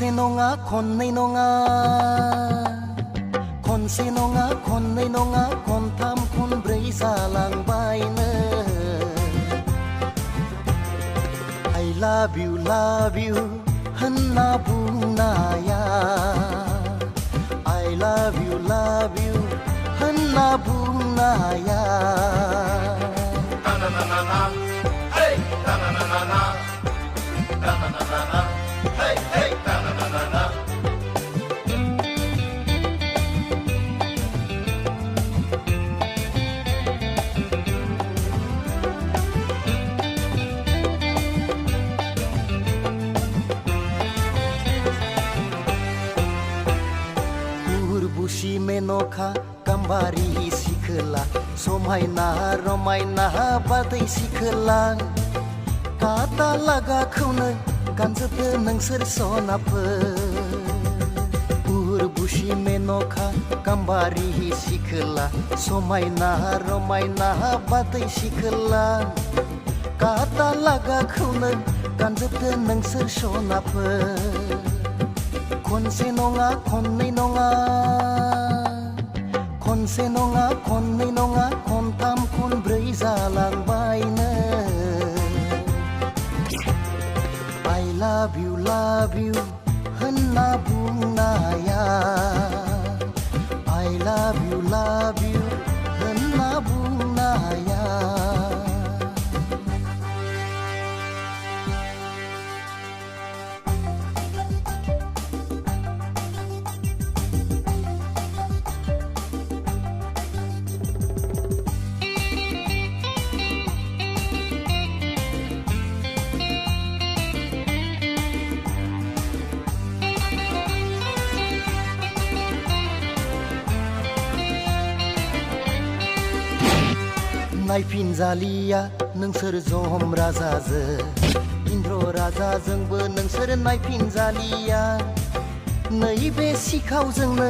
से नङा खननै नङा खनसे नङा खननै नङा खनथाम खनब्रै जालांबायनो I love you होनना बुंनाया I love you होनना बुंनाया बुसि मेन'खा गाम्बारि सिखोला समायना रमायना बादै सिखोला काटा लागाखौनो गानजोबदो नोंसोर सनाफोर बुसि मेन'खा गाम्बारि सिखोला समायना रमायना बादै सिखोला काटा लागाखौनो गानजोबदो नोंसोर सनाफोर खनसे नङा खननै नङा खनसे नङा खननै नङा खनथाम खनब्रै जालांबायनो I love you होनना बुंनाया I love you होनना बुंनाया नायफिनजालिया नोंसोर जम राजाजों इन्द्र राजाजोंबो नोंसोर नायफिनजालिया नैबे सिखावजोंनो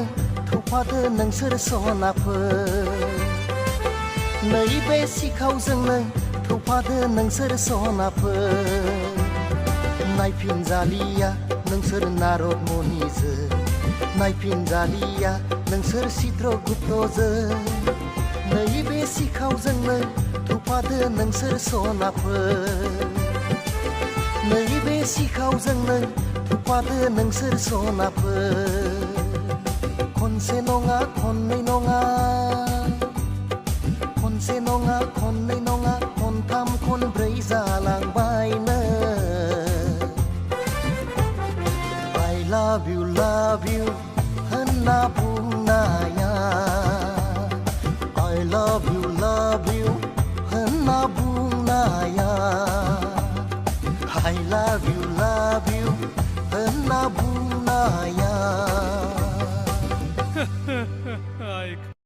थौफादो नोंसोर सनाफोर नैबे सिखावजोंनो थौफादो नोंसोर सनाफोर नायफिनजालिया नोंसोर नारद मुनिजों नायफिनजालिया नोंसोर चित्रगुप्तजों नैबे सिखावजोंनो थौफादो नोंसोर सनाफोर नैबे सिखावजोंनो थौफादो नोंसोर सनाफोर खनसे नङा खननै नङा खनसे नङा खननै